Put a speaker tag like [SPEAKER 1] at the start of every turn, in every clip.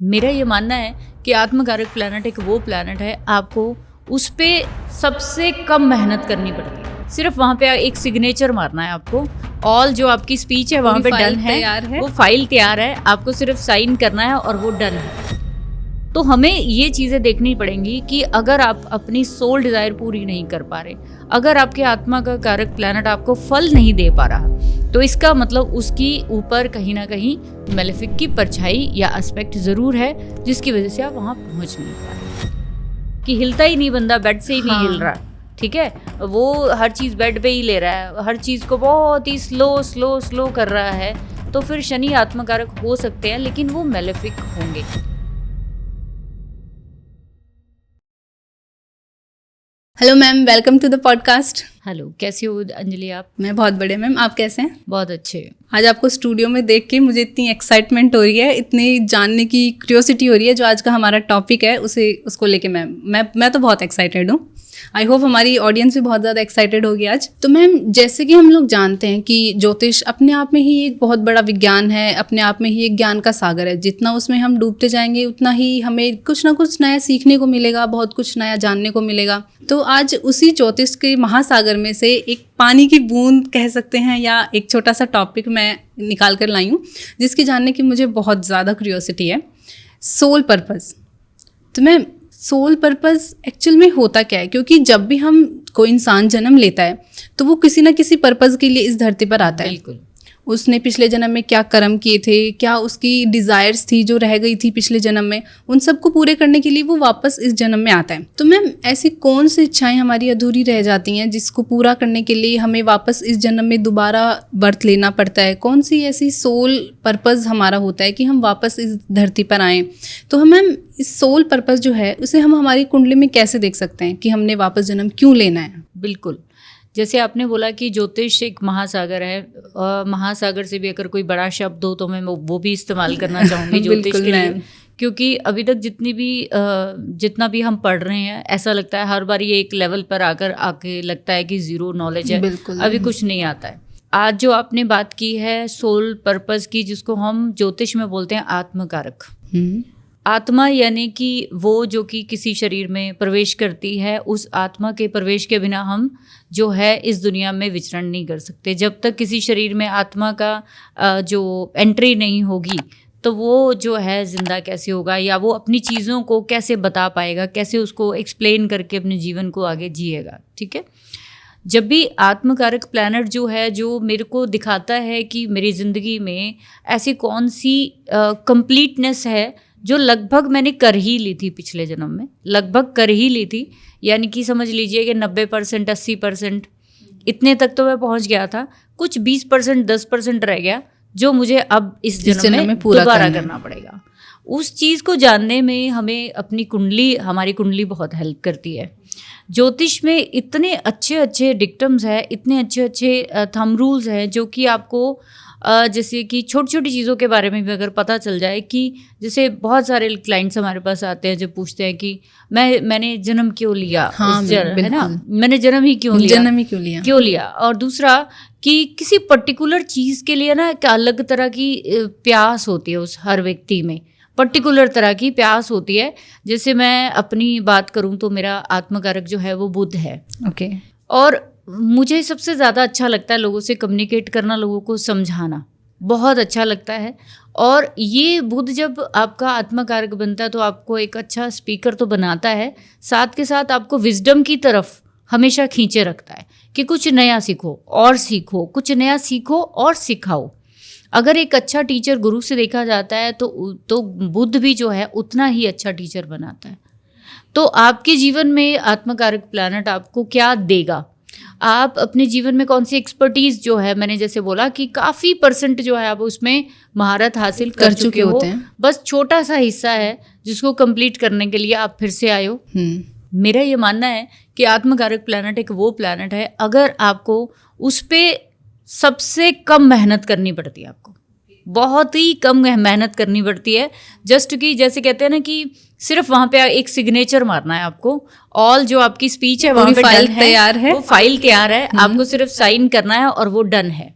[SPEAKER 1] मेरा ये मानना है कि आत्मकारक प्लैनेट एक वो प्लैनेट है, आपको उस पर सबसे कम मेहनत करनी पड़ती है। सिर्फ वहाँ पे एक सिग्नेचर मारना है आपको। ऑल जो आपकी स्पीच है वहाँ पे डन है, वो फाइल तैयार है, आपको सिर्फ साइन करना है और वो डन है। तो हमें ये चीज़ें देखनी पड़ेंगी कि अगर आप अपनी सोल डिज़ायर पूरी नहीं कर पा रहे, अगर आपके आत्मा का कारक प्लैनेट आपको फल नहीं दे पा रहा, तो इसका मतलब उसकी ऊपर कहीं ना कहीं मेलेफिक की परछाई या एस्पेक्ट ज़रूर है, जिसकी वजह से आप वहाँ पहुँच नहीं पा रहे। कि हिलता ही नहीं बंदा, बेड से ही नहीं हिल रहा, ठीक है, वो हर चीज़ बेड पे ही ले रहा है, हर चीज़ को बहुत ही स्लो कर रहा है, तो फिर शनि आत्मकारक हो सकते हैं, लेकिन वो मेलेफिक होंगे।
[SPEAKER 2] Hello ma'am, welcome to the podcast.
[SPEAKER 1] Hello, कैसी हो अंजलि आप?
[SPEAKER 2] मैं बहुत बढ़िया मैम, आप कैसे हैं?
[SPEAKER 1] बहुत अच्छे।
[SPEAKER 2] आज आपको स्टूडियो में देख के मुझे इतनी एक्साइटमेंट हो रही है, इतनी जानने की क्यूरियोसिटी हो रही है। जो आज का हमारा टॉपिक है उसको लेके मैं तो बहुत एक्साइटेड हूँ। आई होप हमारी ऑडियंस भी बहुत ज़्यादा एक्साइटेड होगी आज। तो मैम, जैसे कि हम लोग जानते हैं कि ज्योतिष अपने आप में ही एक बहुत बड़ा विज्ञान है, अपने आप में ही एक ज्ञान का सागर है। जितना उसमें हम डूबते जाएंगे उतना ही हमें कुछ ना कुछ नया सीखने को मिलेगा, बहुत कुछ नया जानने को मिलेगा। तो आज उसी ज्योतिष के महासागर में से एक पानी की बूंद कह सकते हैं, या एक छोटा सा टॉपिक मैं निकाल कर लाई हूँ, जिसकी जानने की मुझे बहुत ज़्यादा क्यूरियोसिटी है, सोल पर्पस। तो मैम, सोल पर्पस एक्चुअल में होता क्या है? क्योंकि जब भी हम कोई इंसान जन्म लेता है तो वो किसी ना किसी पर्पस के लिए इस धरती पर आता है।
[SPEAKER 1] बिल्कुल।
[SPEAKER 2] उसने पिछले जन्म में क्या कर्म किए थे, क्या उसकी डिज़ायर्स थी जो रह गई थी पिछले जन्म में, उन सबको पूरे करने के लिए वो वापस इस जन्म में आता है। तो मैम, ऐसी कौन सी इच्छाएं हमारी अधूरी रह जाती हैं जिसको पूरा करने के लिए हमें वापस इस जन्म में दोबारा बर्थ लेना पड़ता है? कौन सी ऐसी सोल पर्पस हमारा होता है कि हम वापस इस धरती पर आएँ? तो हम मैम, इस सोल पर्पस जो है उसे हम हमारी कुंडली में कैसे देख सकते हैं कि हमने वापस जन्म क्यों लेना है?
[SPEAKER 1] बिल्कुल, जैसे आपने बोला कि ज्योतिष एक महासागर है, और महासागर से भी अगर कोई बड़ा शब्द हो तो मैं वो भी इस्तेमाल करना चाहूँगी ज्योतिष के लिए। क्योंकि अभी तक जितना भी हम पढ़ रहे हैं, ऐसा लगता है हर बार ये एक लेवल पर आके लगता है कि ज़ीरो नॉलेज है, अभी कुछ नहीं आता है। आज जो आपने बात की है सोल पर्पस की, जिसको हम ज्योतिष में बोलते हैं आत्मकारक। आत्मा यानी कि वो जो कि किसी शरीर में प्रवेश करती है, उस आत्मा के प्रवेश के बिना हम जो है इस दुनिया में विचरण नहीं कर सकते। जब तक किसी शरीर में आत्मा का जो एंट्री नहीं होगी, तो वो जो है ज़िंदा कैसे होगा, या वो अपनी चीज़ों को कैसे बता पाएगा, कैसे उसको एक्सप्लेन करके अपने जीवन को आगे जिएगा। ठीक है, जब भी आत्मकारक प्लैनेट जो है, जो मेरे को दिखाता है कि मेरी ज़िंदगी में ऐसी कौन सी कंप्लीटनेस है जो लगभग मैंने कर ही ली थी पिछले जन्म में, लगभग कर ही ली थी, यानी कि समझ लीजिए कि 90%, 80% इतने तक तो मैं पहुंच गया था। कुछ 20%, 10% रह गया जो मुझे अब इस जन्म में दोबारा करना पड़ेगा। उस चीज़ को जानने में हमें अपनी कुंडली, हमारी कुंडली बहुत हेल्प करती है। ज्योतिष में इतने अच्छे अच्छे डिक्टम्स हैं, इतने अच्छे अच्छे थंब रूल्स हैं, जो कि आपको जैसे कि छोटी छोटी चीज़ों के बारे में भी अगर पता चल जाए, कि जैसे बहुत सारे क्लाइंट्स हमारे पास आते हैं जो पूछते हैं कि मैंने जन्म क्यों लिया, है ना, मैंने जन्म ही क्यों लिया। और दूसरा कि किसी पर्टिकुलर चीज़ के लिए ना एक अलग तरह की प्यास होती है, उस हर व्यक्ति में पर्टिकुलर तरह की प्यास होती है। जैसे मैं अपनी बात करूं तो मेरा आत्मकारक जो है वो बुध है।
[SPEAKER 2] ओके।
[SPEAKER 1] और मुझे सबसे ज़्यादा अच्छा लगता है लोगों से कम्युनिकेट करना, लोगों को समझाना बहुत अच्छा लगता है। और ये बुध जब आपका आत्मकारक बनता है तो आपको एक अच्छा स्पीकर तो बनाता है, साथ के साथ आपको विजडम की तरफ हमेशा खींचे रखता है कि कुछ नया सीखो और सीखो, कुछ नया सीखो और सिखाओ। अगर एक अच्छा टीचर गुरु से देखा जाता है तो बुध भी जो है उतना ही अच्छा टीचर बनाता है। तो आपके जीवन में आत्मकारक प्लैनेट आपको क्या देगा, आप अपने जीवन में कौन सी एक्सपर्टीज जो है, मैंने जैसे बोला कि काफ़ी % जो है आप उसमें महारत हासिल कर चुके होते हैं, बस छोटा सा हिस्सा है जिसको कंप्लीट करने के लिए आप फिर से आए हो। मेरा ये मानना है कि आत्मकारक प्लैनेट एक वो प्लैनेट है, अगर आपको उस पर सबसे कम मेहनत करनी पड़ती है, आपको बहुत ही कम मेहनत करनी पड़ती है, जस्ट कि जैसे कहते हैं ना कि सिर्फ वहाँ पे एक सिग्नेचर मारना है आपको। ऑल जो आपकी स्पीच है वहाँ पे फाइल तैयार है, वो फाइल तैयार है, आपको सिर्फ साइन करना है और वो डन है।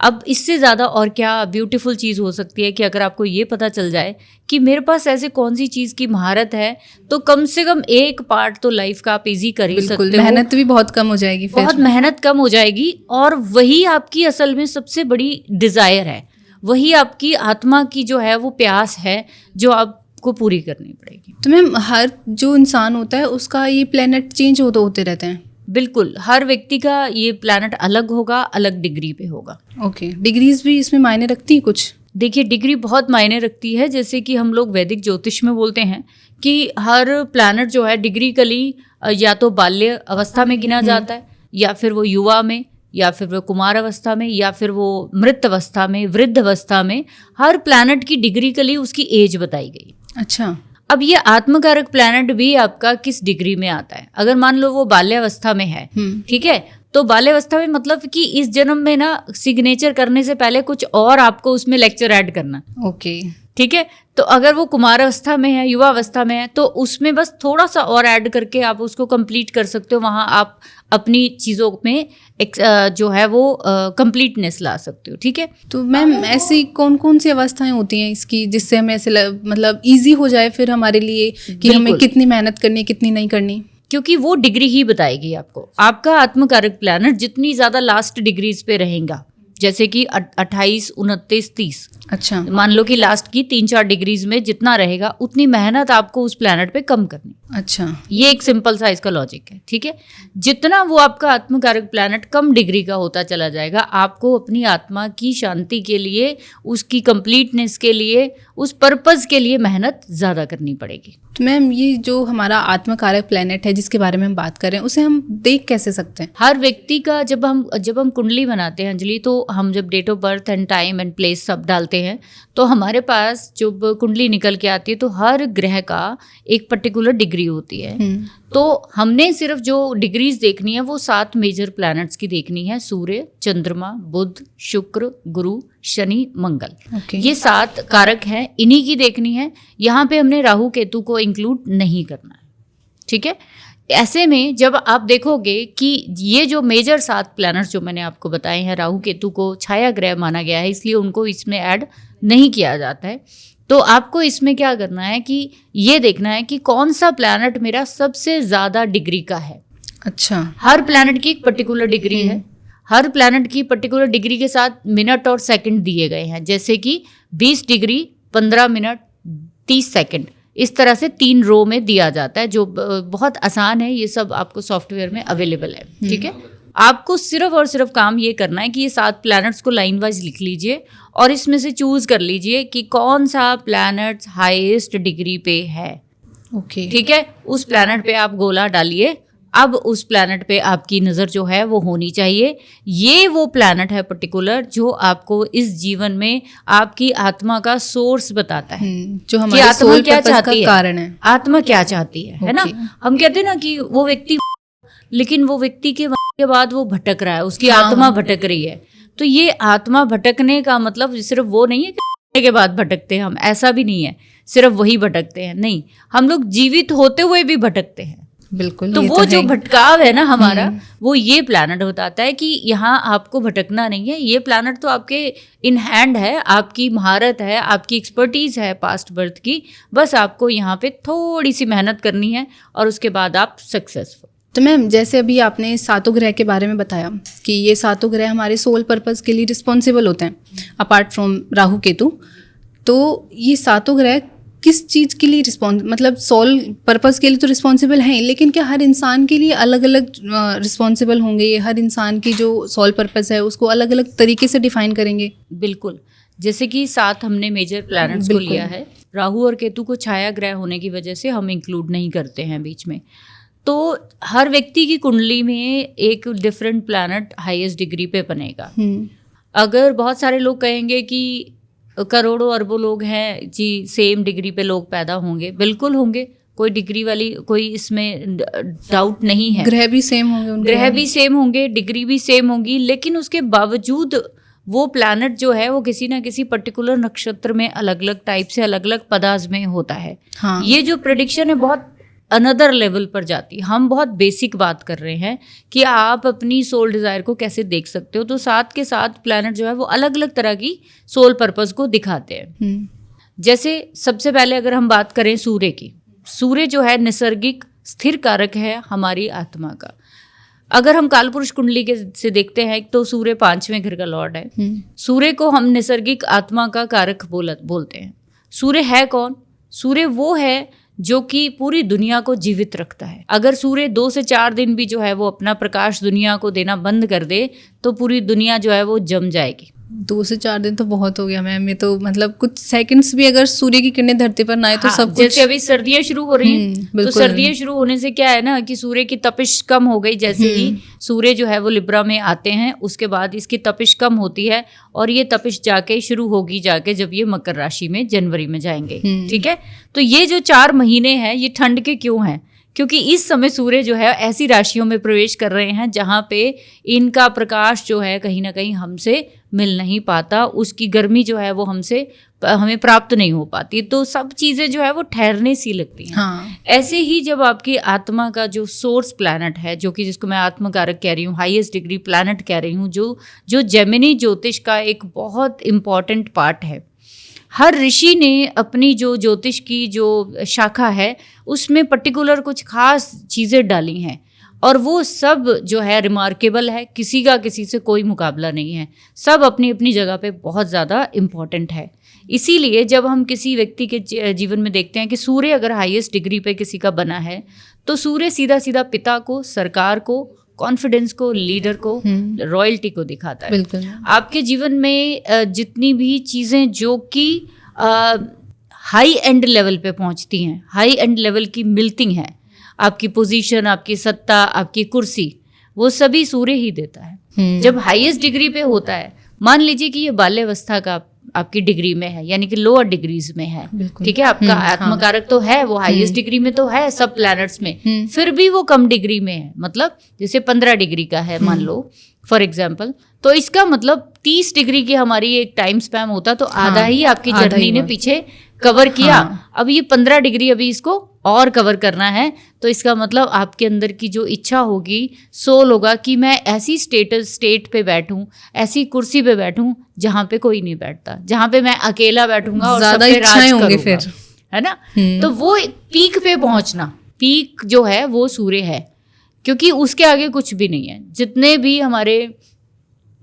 [SPEAKER 1] अब इससे ज़्यादा और क्या ब्यूटीफुल चीज़ हो सकती है कि अगर आपको ये पता चल जाए कि मेरे पास ऐसे कौन सी चीज़ की महारत है, तो कम से कम एक पार्ट तो लाइफ का आप इजी कर ही सकते हो।
[SPEAKER 2] मेहनत भी बहुत कम हो जाएगी, फिर
[SPEAKER 1] बहुत मेहनत कम हो जाएगी, और वही आपकी असल में सबसे बड़ी डिज़ायर है, वही आपकी आत्मा की जो है वो प्यास है जो आपको पूरी करनी पड़ेगी।
[SPEAKER 2] तो मैम हर जो इंसान होता है उसका ये प्लेनेट चेंज होते रहते हैं?
[SPEAKER 1] बिल्कुल, हर व्यक्ति का ये प्लैनेट अलग होगा, अलग डिग्री पे होगा।
[SPEAKER 2] ओके, डिग्रीज भी इसमें मायने रखती है कुछ?
[SPEAKER 1] देखिए, डिग्री बहुत मायने रखती है। जैसे कि हम लोग वैदिक ज्योतिष में बोलते हैं कि हर प्लैनेट जो है डिग्रीकली या तो बाल्य अवस्था में गिना जाता है, या फिर वो युवा में, या फिर वो कुमार अवस्था में, या फिर वो मृत अवस्था में, वृद्ध अवस्था में। हर प्लैनेट की डिग्रीकली उसकी एज बताई गई।
[SPEAKER 2] अच्छा,
[SPEAKER 1] अब ये आत्मकारक प्लैनेट भी आपका किस डिग्री में आता है। अगर मान लो वो बाल्यावस्था में है, ठीक है, तो बाल्यावस्था में मतलब कि इस जन्म में ना सिग्नेचर करने से पहले कुछ और आपको उसमें लेक्चर ऐड करना।
[SPEAKER 2] ओके,
[SPEAKER 1] ठीक है। तो अगर वो कुमार अवस्था में है, युवा अवस्था में है, तो उसमें बस थोड़ा सा और ऐड करके आप उसको कंप्लीट कर सकते हो। वहाँ आप अपनी चीज़ों में जो है वो कंप्लीटनेस ला सकते हो। ठीक है।
[SPEAKER 2] तो मैम ऐसी कौन कौन सी अवस्थाएं होती हैं इसकी जिससे हमें ऐसे मतलब इजी हो जाए फिर हमारे लिए कि हमें कितनी मेहनत करनी, कितनी नहीं करनी?
[SPEAKER 1] क्योंकि वो डिग्री ही बताएगी आपको। आपका आत्मकारक प्लैनेट जितनी ज़्यादा लास्ट डिग्रीज पे रहेगा, जैसे कि 28, 29, 30,
[SPEAKER 2] अच्छा,
[SPEAKER 1] मान लो कि लास्ट की 3-4 डिग्रीज में जितना रहेगा उतनी मेहनत आपको उस प्लैनेट पे कम करनी।
[SPEAKER 2] अच्छा,
[SPEAKER 1] ये एक सिंपल सा इसका लॉजिक है। ठीक है। जितना वो आपका आत्मकारक प्लैनेट कम डिग्री का होता चला जाएगा, आपको अपनी आत्मा की शांति के लिए, उसकी कंप्लीटनेस के लिए, उस पर्पस के लिए मेहनत ज़्यादा करनी पड़ेगी।
[SPEAKER 2] तो मैम ये जो हमारा आत्मकारक प्लैनेट है जिसके बारे में हम बात कर रहे हैं, उसे हम देख कैसे सकते हैं?
[SPEAKER 1] हर व्यक्ति का जब हम कुंडली बनाते हैं अंजलि, तो हम जब date of birth and time and place सब डालते हैं, तो हमारे पास जब कुंडली निकल के आती है तो हर ग्रह का एक पर्टिकुलर डिग्री होती है। तो हमने सिर्फ जो डिग्रीज देखनी है वो 7 मेजर प्लैनेट्स की देखनी है। सूर्य, चंद्रमा, बुध, शुक्र, गुरु, शनि, मंगल। ये 7 कारक हैं, इन्हीं की देखनी है। यहाँ पे हमने राहु केतु को इंक्लूड नहीं करना है। ठीक है। ऐसे में जब आप देखोगे कि ये जो मेजर 7 प्लैनेट्स जो मैंने आपको बताए हैं, राहु केतु को छाया ग्रह माना गया है, इसलिए उनको इसमें ऐड नहीं किया जाता है। तो आपको इसमें क्या करना है कि ये देखना है कि कौन सा प्लैनेट मेरा सबसे ज़्यादा डिग्री का है।
[SPEAKER 2] अच्छा,
[SPEAKER 1] हर प्लैनेट की एक पर्टिकुलर डिग्री है। हर प्लैनेट की पर्टिकुलर डिग्री के साथ मिनट और सेकंड दिए गए हैं, जैसे कि 20 डिग्री 15 मिनट 30 सेकंड, इस तरह से 3 रो में दिया जाता है, जो बहुत आसान है। ये सब आपको सॉफ्टवेयर में अवेलेबल है। ठीक है। आपको सिर्फ और सिर्फ काम ये करना है कि ये 7 प्लैनेट्स को लाइन वाइज लिख लीजिए और इसमें से चूज कर लीजिए कि कौन सा प्लैनेट हाईएस्ट डिग्री पे है।
[SPEAKER 2] ओके,
[SPEAKER 1] ठीक है। उस प्लैनेट पे आप गोला डालिए। अब उस प्लैनेट पे आपकी नज़र जो है वो होनी चाहिए। ये वो प्लैनेट है पर्टिकुलर जो आपको इस जीवन में आपकी आत्मा का सोर्स बताता है,
[SPEAKER 2] जो हमारे
[SPEAKER 1] आत्मा क्या चाहती है,
[SPEAKER 2] कारण है।
[SPEAKER 1] आत्मा क्या चाहती है ना। हम कहते हैं ना कि वो व्यक्ति, लेकिन वो व्यक्ति के बाद वो भटक रहा है, उसकी आत्मा भटक रही है। तो ये आत्मा भटकने का मतलब सिर्फ वो नहीं है कि के बाद भटकते हैं हम, ऐसा भी नहीं है सिर्फ वही भटकते हैं, नहीं, हम लोग जीवित होते हुए भी भटकते हैं।
[SPEAKER 2] बिल्कुल।
[SPEAKER 1] तो वो जो भटकाव है ना हमारा, वो ये प्लैनेट बताता है कि यहाँ आपको भटकना नहीं है। ये प्लैनेट तो आपके इन हैंड है, आपकी महारत है, आपकी एक्सपर्टीज है पास्ट बर्थ की। बस आपको यहाँ पे थोड़ी सी मेहनत करनी है और उसके बाद आप सक्सेसफुल।
[SPEAKER 2] तो मैम जैसे अभी आपने 7 ग्रह के बारे में बताया कि ये 7 ग्रह हमारे सोल पर्पस के लिए रिस्पॉन्सिबल होते हैं अपार्ट फ्रॉम राहु केतु, तो ये 7 ग्रह किस चीज़ के लिए मतलब सोल पर्पस के लिए तो रिस्पॉन्सिबल हैं, लेकिन क्या हर इंसान के लिए अलग अलग रिस्पॉन्सिबल होंगे? ये हर इंसान की जो सोल पर्पस है उसको अलग अलग तरीके से डिफाइन करेंगे?
[SPEAKER 1] बिल्कुल। जैसे कि 7 हमने मेजर प्लैनेट्स को लिया है, राहु और केतु को छाया ग्रह होने की वजह से हम इंक्लूड नहीं करते हैं बीच में। तो हर व्यक्ति की कुंडली में एक डिफरेंट प्लैनेट हाईएस्ट डिग्री पे बनेगा। अगर बहुत सारे लोग कहेंगे कि करोड़ों अरबों लोग हैं जी, सेम डिग्री पे लोग पैदा होंगे, बिल्कुल होंगे, कोई डिग्री वाली कोई इसमें डाउट नहीं है।
[SPEAKER 2] ग्रह भी सेम होंगे,
[SPEAKER 1] ग्रह भी सेम होंगे, डिग्री भी सेम होंगी, लेकिन उसके बावजूद वो प्लैनेट जो है वो किसी ना किसी पर्टिकुलर नक्षत्र में अलग अलग टाइप से अलग अलग पदार्थ में होता है।
[SPEAKER 2] हाँ।
[SPEAKER 1] ये जो प्रेडिक्शन है बहुत अनदर लेवल पर जाती है। हम बहुत बेसिक बात कर रहे हैं कि आप अपनी सोल डिज़ायर को कैसे देख सकते हो, तो साथ के साथ प्लैनेट जो है वो अलग अलग तरह की सोल पर्पस को दिखाते हैं। जैसे सबसे पहले अगर हम बात करें सूर्य की, सूर्य जो है नैसर्गिक स्थिर कारक है हमारी आत्मा का। अगर हम कालपुरुष कुंडली के से देखते हैं तो सूर्य 5वें घर का लॉर्ड है। सूर्य को हम नैसर्गिक आत्मा का कारक बोलते हैं। सूर्य है कौन? सूर्य वो है जो कि पूरी दुनिया को जीवित रखता है। अगर सूर्य 2 से 4 दिन भी जो है वो अपना प्रकाश दुनिया को देना बंद कर दे तो पूरी दुनिया जो है वो जम जाएगी।
[SPEAKER 2] 2 से 4 दिन तो बहुत हो गया मैम, ये तो मतलब कुछ सेकंड्स भी अगर सूर्य की किरणें धरती पर ना आए तो
[SPEAKER 1] हाँ,
[SPEAKER 2] सब कुछ।
[SPEAKER 1] जैसे अभी सर्दियां शुरू हो रही हैं तो सर्दियां शुरू होने से क्या है ना कि सूर्य की तपिश कम हो गई। जैसे ही सूर्य जो है वो लिब्रा में आते हैं उसके बाद इसकी तपिश कम होती है और ये तपिश जाके शुरू होगी जाके जब ये मकर राशि में जनवरी में जाएंगे। ठीक है, तो ये जो 4 महीने हैं ये ठंड के क्यों हैं? क्योंकि इस समय सूर्य जो है ऐसी राशियों में प्रवेश कर रहे हैं जहाँ पे इनका प्रकाश जो है कहीं ना कहीं हमसे मिल नहीं पाता, उसकी गर्मी जो है वो हमें प्राप्त नहीं हो पाती, तो सब चीज़ें जो है वो ठहरने सी लगती हैं।
[SPEAKER 2] हाँ।
[SPEAKER 1] ऐसे ही जब आपकी आत्मा का जो सोर्स प्लैनेट है, जो कि जिसको मैं आत्मकारक कह रही हूँ, हाईएस्ट डिग्री प्लैनेट कह रही हूँ, जो जेमिनी ज्योतिष का एक बहुत इम्पॉर्टेंट पार्ट है। हर ऋषि ने अपनी जो ज्योतिष की जो शाखा है उसमें पर्टिकुलर कुछ खास चीज़ें डाली हैं और वो सब जो है रिमार्केबल है, किसी का किसी से कोई मुकाबला नहीं है, सब अपनी अपनी जगह पे बहुत ज़्यादा इम्पॉर्टेंट है। इसीलिए जब हम किसी व्यक्ति के जीवन में देखते हैं कि सूर्य अगर हाईएस्ट डिग्री पे किसी का बना है तो सूर्य सीधा सीधा पिता को, सरकार को, कॉन्फिडेंस को, लीडर को, रॉयल्टी को दिखाता है।
[SPEAKER 2] बिल्कुल।
[SPEAKER 1] आपके जीवन में जितनी भी चीज़ें जो कि हाई एंड लेवल पे पहुंचती हैं, हाई एंड लेवल की मिलती हैं, आपकी पोजीशन, आपकी सत्ता, आपकी कुर्सी, वो सभी सूर्य ही देता है। जब हाईएस्ट डिग्री पे होता है, मान लीजिए कि ये बाल्यावस्था का आपकी डिग्री में है, यानी कि लोअर डिग्रीज में है, ठीक है, आपका आत्मकारक तो है वो हाईएस्ट डिग्री में तो है सब प्लैनेट्स में, फिर भी वो कम डिग्री में है। मतलब जैसे 15 डिग्री का है मान लो फॉर एग्जाम्पल, तो इसका मतलब 30 डिग्री की हमारी एक टाइम स्पैम होता तो आधा ही आपकी जर्नी ने पीछे कवर किया। अब ये 15 डिग्री अभी इसको और कवर करना है, तो इसका मतलब आपके अंदर की जो इच्छा होगी, सोल होगा कि मैं ऐसी स्टेट पे बैठूं, ऐसी कुर्सी पे बैठूं जहां पे कोई नहीं बैठता, जहां पे मैं अकेला बैठूंगा और सब पे राज करूंगा, फिर है ना। तो वो पीक पे पहुंचना, पीक जो है वो सूर्य है, क्योंकि उसके आगे कुछ भी नहीं है। जितने भी हमारे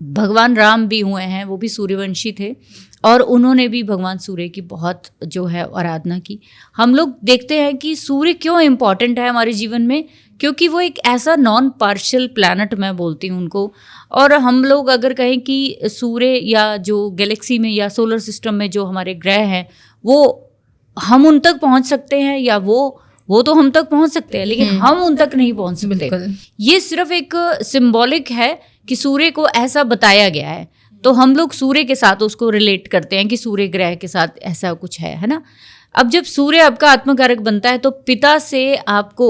[SPEAKER 1] भगवान राम भी हुए हैं वो भी सूर्यवंशी थे और उन्होंने भी भगवान सूर्य की बहुत जो है आराधना की। हम लोग देखते हैं कि सूर्य क्यों इम्पॉर्टेंट है हमारे जीवन में, क्योंकि वो एक ऐसा नॉन पार्शियल प्लैनेट मैं बोलती हूँ उनको। और हम लोग अगर कहें कि सूर्य या जो गैलेक्सी में या सोलर सिस्टम में जो हमारे ग्रह हैं वो हम उन तक पहुँच सकते हैं, या वो तो हम तक पहुँच सकते हैं लेकिन हम उन तक नहीं पहुँच सकते। ये सिर्फ एक सिंबॉलिक है कि सूर्य को ऐसा बताया गया है, तो हम लोग सूर्य के साथ उसको रिलेट करते हैं कि सूर्य ग्रह के साथ ऐसा कुछ है ना। अब जब सूर्य आपका आत्मकारक बनता है तो पिता से आपको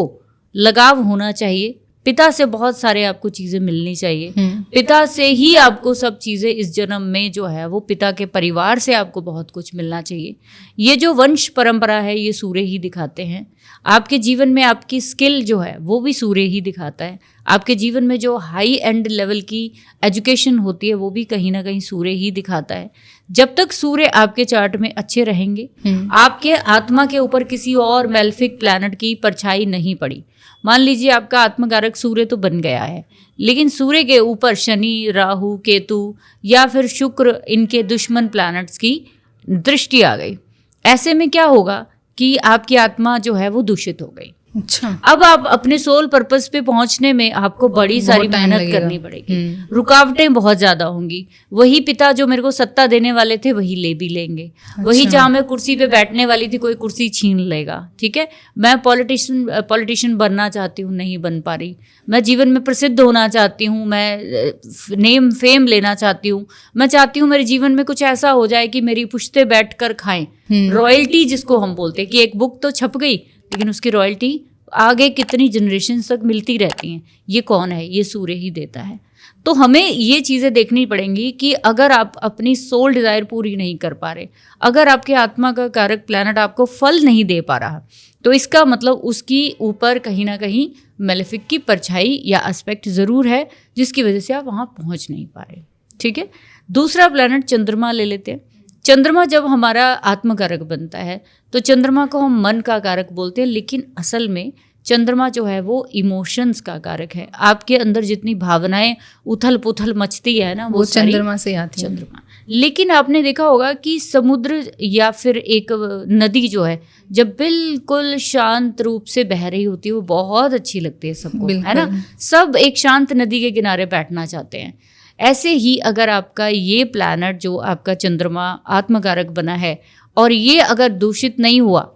[SPEAKER 1] लगाव होना चाहिए, पिता से बहुत सारे आपको चीज़ें मिलनी चाहिए, पिता से ही आपको सब चीज़ें इस जन्म में जो है वो पिता के परिवार से आपको बहुत कुछ मिलना चाहिए। ये जो वंश परंपरा है ये सूर्य ही दिखाते हैं। आपके जीवन में आपकी स्किल जो है वो भी सूर्य ही दिखाता है। आपके जीवन में जो हाई एंड लेवल की एजुकेशन होती है वो भी कहीं ना कहीं सूर्य ही दिखाता है। जब तक सूर्य आपके चार्ट में अच्छे रहेंगे, आपके आत्मा के ऊपर किसी और मेलेफिक प्लैनेट की परछाई नहीं पड़ी। मान लीजिए आपका आत्मकारक सूर्य तो बन गया है, लेकिन सूर्य के ऊपर शनि, राहु, केतु या फिर शुक्र, इनके दुश्मन प्लैनेट्स की दृष्टि आ गई। ऐसे में क्या होगा कि आपकी आत्मा जो है वो दूषित हो गई।
[SPEAKER 2] अच्छा।
[SPEAKER 1] अब आप अपने सोल पर्पस पे पहुंचने में आपको बड़ी सारी मेहनत करनी पड़ेगी, रुकावटें बहुत ज्यादा होंगी। वही पिता जो मेरे को सत्ता देने वाले थे वही ले भी लेंगे। अच्छा। वही जहाँ मैं कुर्सी पे बैठने वाली थी कोई कुर्सी छीन लेगा। ठीक है, मैं पॉलिटिशियन बनना चाहती हूँ, नहीं बन पा रही। मैं जीवन में प्रसिद्ध होना चाहती हूँ, मैं नेम फेम लेना चाहती हूँ, मैं चाहती हूँ मेरे जीवन में कुछ ऐसा हो जाए कि मेरी पुश्ते बैठ कर खाएं। रॉयल्टी जिसको हम बोलते हैं कि एक बुक तो छप गई लेकिन उसकी रॉयल्टी आगे कितनी जनरेशन तक मिलती रहती हैं। ये कौन है? ये सूर्य ही देता है। तो हमें ये चीज़ें देखनी पड़ेंगी कि अगर आप अपनी सोल डिज़ायर पूरी नहीं कर पा रहे, अगर आपके आत्मा का कारक प्लैनेट आपको फल नहीं दे पा रहा, तो इसका मतलब उसकी ऊपर कहीं ना कहीं मेलेफिक की परछाई या एस्पेक्ट ज़रूर है, जिसकी वजह से आप वहाँ पहुँच नहीं पा रहे। ठीक है। दूसरा प्लैनेट चंद्रमा ले लेते हैं। चंद्रमा जब हमारा आत्मकारक बनता है तो चंद्रमा को हम मन का कारक बोलते हैं, लेकिन असल में चंद्रमा जो है वो इमोशंस का कारक है। आपके अंदर जितनी भावनाएं उथल पुथल मचती है ना, वो
[SPEAKER 2] चंद्रमा से आती है।
[SPEAKER 1] चंद्रमा। लेकिन आपने देखा होगा कि समुद्र या फिर एक नदी जो है, जब बिल्कुल शांत रूप से बह रही होती है, वो बहुत अच्छी लगती है सबको, है ना। सब एक शांत नदी के किनारे बैठना चाहते हैं। ऐसे ही अगर आपका ये प्लैनेट जो आपका चंद्रमा आत्मकारक बना है और ये अगर दूषित नहीं हुआ,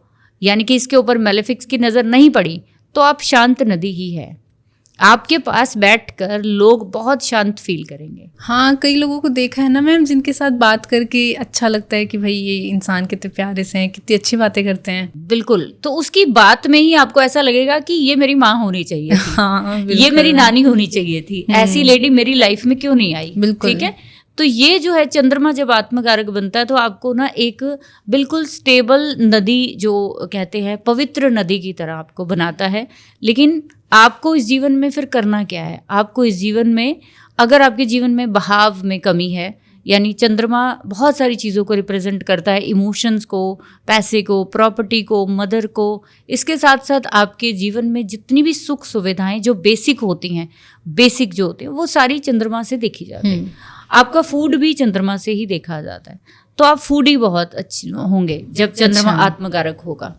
[SPEAKER 1] यानी कि इसके ऊपर मेलेफिक्स की नज़र नहीं पड़ी, तो आप शांत नदी ही है। आपके पास बैठकर लोग बहुत शांत फील करेंगे।
[SPEAKER 2] हाँ, कई लोगों को देखा है ना मैम, जिनके साथ बात करके अच्छा लगता है कि भाई ये इंसान कितने प्यारे से हैं, कितनी अच्छी बातें करते हैं।
[SPEAKER 1] बिल्कुल। तो उसकी बात में ही आपको ऐसा लगेगा कि ये मेरी माँ होनी चाहिए थी।
[SPEAKER 2] हाँ,
[SPEAKER 1] ये मेरी नानी होनी चाहिए थी, ऐसी लेडी मेरी लाइफ में क्यों नहीं आई। ठीक है। तो ये जो है चंद्रमा जब आत्मकारक बनता है तो आपको ना एक बिल्कुल स्टेबल नदी, जो कहते हैं पवित्र नदी की तरह आपको बनाता है। लेकिन आपको इस जीवन में फिर करना क्या है? आपको इस जीवन में, अगर आपके जीवन में बहाव में कमी है, यानी चंद्रमा बहुत सारी चीज़ों को रिप्रेजेंट करता है, इमोशंस को, पैसे को, प्रॉपर्टी को, मदर को, इसके साथ साथ आपके जीवन में जितनी भी सुख सुविधाएं जो बेसिक होती हैं, बेसिक जो होते हैं, वो सारी चंद्रमा से देखी जाती है। आपका फूड भी चंद्रमा से ही देखा जाता है, तो आप फूड ही बहुत अच्छे होंगे जब चंद्रमा आत्मकारक होगा।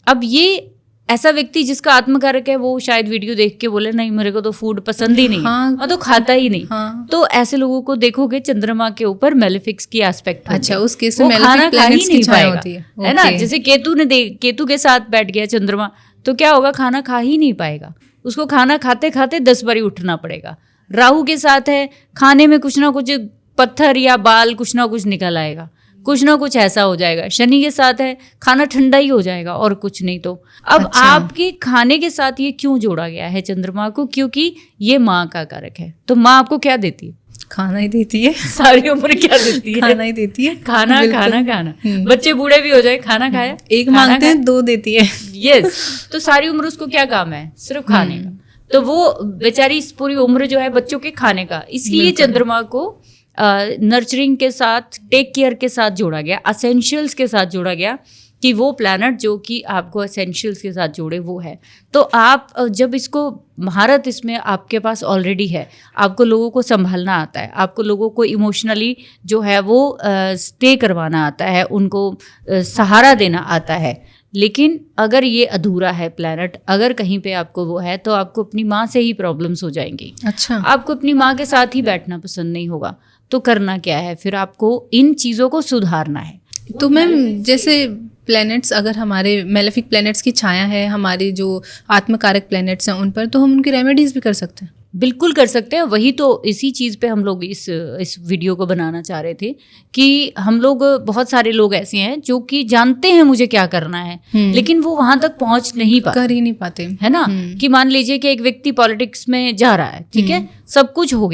[SPEAKER 1] अब ये ऐसा व्यक्ति जिसका आत्मकारक है वो शायद वीडियो देख के बोले नहीं मेरे को तो फूड पसंद ही नहीं, हाँ, तो खाता ही नहीं, हाँ, तो ऐसे लोगों को देखोगे चंद्रमा के ऊपर मेलेफिक्स की एस्पेक्ट।
[SPEAKER 2] अच्छा, उस केस में
[SPEAKER 1] वो खाना खा ही नहीं पाएगा, है ना। जैसे केतु के साथ बैठ गया चंद्रमा, तो क्या होगा, खाना खा ही नहीं पाएगा, उसको खाना खाते खाते 10 बारी उठना पड़ेगा। राहु के साथ है, खाने में कुछ ना कुछ पत्थर या बाल कुछ ना कुछ निकल आएगा, कुछ ना कुछ ऐसा हो जाएगा। शनि के साथ है, खाना ठंडा ही हो जाएगा और कुछ नहीं। तो अब अच्छा, आपके खाने के साथ ये क्यों जोड़ा गया है चंद्रमा को? क्योंकि ये माँ का कारक है। तो माँ आपको क्या देती है?
[SPEAKER 2] खाना ही देती है।
[SPEAKER 1] सारी उम्र क्या देती है?
[SPEAKER 2] खाना ही देती है।
[SPEAKER 1] खाना खाना खाना। बच्चे बूढ़े भी हो जाए, खाना खाया,
[SPEAKER 2] एक मांगते हैं 2 देती है।
[SPEAKER 1] यस। तो सारी उम्र उसको क्या काम है? सिर्फ खाने का। तो वो बेचारी पूरी उम्र जो है बच्चों के खाने का, इसलिए चंद्रमा को नर्चरिंग के साथ, टेक केयर के साथ जोड़ा गया, असेंशियल्स के साथ जोड़ा गया, कि वो प्लैनेट जो कि आपको एसेंशियल्स के साथ जोड़े वो है। तो आप जब इसको महारत इसमें आपके पास ऑलरेडी है, आपको लोगों को संभालना आता है, आपको लोगों को इमोशनली जो है वो स्टे करवाना आता है, उनको सहारा देना आता है। लेकिन अगर ये अधूरा है प्लैनेट, अगर कहीं पे आपको वो है, तो आपको अपनी माँ से ही प्रॉब्लम्स हो जाएंगी।
[SPEAKER 2] अच्छा,
[SPEAKER 1] आपको अपनी माँ के साथ ही बैठना पसंद नहीं होगा। तो करना क्या है फिर? आपको इन चीज़ों को सुधारना है।
[SPEAKER 2] तो मैम जैसे प्लैनेट्स, अगर हमारे मेलेफिक प्लैनेट्स की छाया है, हमारे जो आत्मकारक प्लैनेट्स हैं उन पर, तो हम उनकी रेमेडीज भी कर सकते हैं।
[SPEAKER 1] बिल्कुल कर सकते हैं। वही तो इसी चीज़ पे हम लोग इस वीडियो को बनाना चाह रहे थे कि हम लोग, बहुत सारे लोग ऐसे हैं जो कि जानते हैं मुझे क्या करना है, लेकिन वो वहां तक पहुंच नहीं पाते,
[SPEAKER 2] कर ही नहीं पाते,
[SPEAKER 1] है ना। कि मान लीजिए कि एक व्यक्ति पॉलिटिक्स में जा रहा है, ठीक है, सब कुछ हो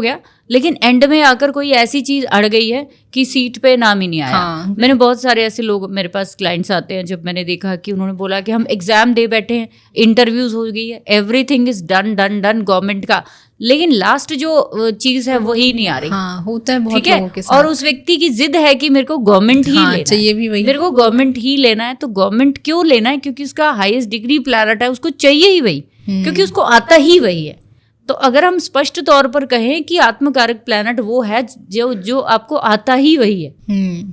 [SPEAKER 1] गया, लेकिन एंड में आकर कोई ऐसी चीज अड़ गई है कि सीट पे नाम ही नहीं आया।
[SPEAKER 2] हाँ।
[SPEAKER 1] मैंने बहुत सारे ऐसे लोग, मेरे पास क्लाइंट्स आते हैं, जब मैंने देखा कि उन्होंने बोला कि हम एग्जाम दे बैठे हैं, इंटरव्यूज हो गई है, एवरीथिंग इज डन गवर्नमेंट का, लेकिन लास्ट जो चीज है वही नहीं आ रही।
[SPEAKER 2] हाँ, होता है बहुत लोगों के साथ।
[SPEAKER 1] और उस व्यक्ति की जिद है कि मेरे को गवर्नमेंट ही लेना
[SPEAKER 2] चाहिए, भी वही,
[SPEAKER 1] मेरे को गवर्नमेंट ही लेना है। तो गवर्नमेंट क्यों लेना है? क्योंकि उसका हाईएस्ट डिग्री प्लैनेट है, उसको चाहिए ही वही, क्योंकि उसको आता ही वही है। तो अगर हम स्पष्ट तौर पर कहें कि आत्मकारक प्लैनेट वो है जो आपको आता ही वही है,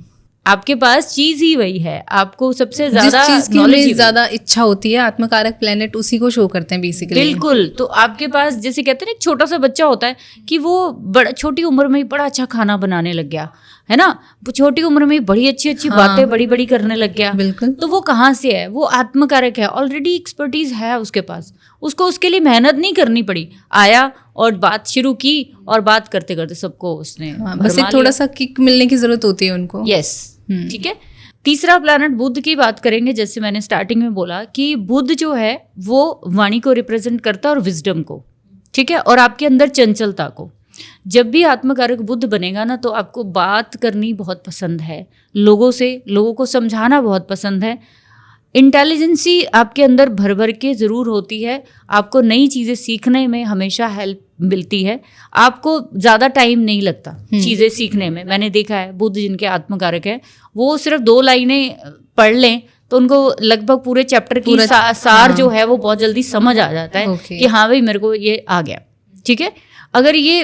[SPEAKER 1] आपके पास चीज ही वही है, आपको सबसे ज्यादा
[SPEAKER 2] जिस चीज की हमें ज्यादा इच्छा होती है, आत्मकारक प्लैनेट उसी को शो करते हैं बेसिकली।
[SPEAKER 1] बिल्कुल। तो आपके पास, जैसे कहते हैं ना, एक छोटा सा बच्चा होता है कि वो बड़ा छोटी उम्र में ही बड़ा अच्छा खाना बनाने लग गया, है ना, वो छोटी उम्र में बड़ी अच्छी बातें बड़ी करने लग गया।
[SPEAKER 2] बिल्कुल।
[SPEAKER 1] तो वो कहाँ से है? वो आत्मकारक है, ऑलरेडी एक्सपर्टीज है उसके पास, उसको उसके लिए मेहनत नहीं करनी पड़ी, आया और बात शुरू की और बात करते करते सबको उसने
[SPEAKER 2] बस एक थोड़ा सा किक मिलने की जरूरत होती है उनको।
[SPEAKER 1] यस, ठीक है। तीसरा प्लैनेट बुध की बात करेंगे। जैसे मैंने स्टार्टिंग में बोला कि बुध जो है वो वाणी को रिप्रेजेंट करता है और विजडम को, ठीक है, और आपके अंदर चंचलता को। जब भी आत्मकारक बुध बनेगा ना, तो आपको बात करनी बहुत पसंद है, लोगों से, लोगों को समझाना बहुत पसंद है। इंटेलिजेंसी आपके अंदर भर भर के ज़रूर होती है, आपको नई चीज़ें सीखने में हमेशा हेल्प मिलती है, आपको ज़्यादा टाइम नहीं लगता चीज़ें सीखने में। मैंने देखा है बुध जिनके आत्मकारक है, वो सिर्फ 2 लाइनें पढ़ लें तो उनको लगभग पूरे चैप्टर की सार जो है वो बहुत जल्दी समझ आ जाता है कि हाँ भाई मेरे को ये आ गया। ठीक है, अगर ये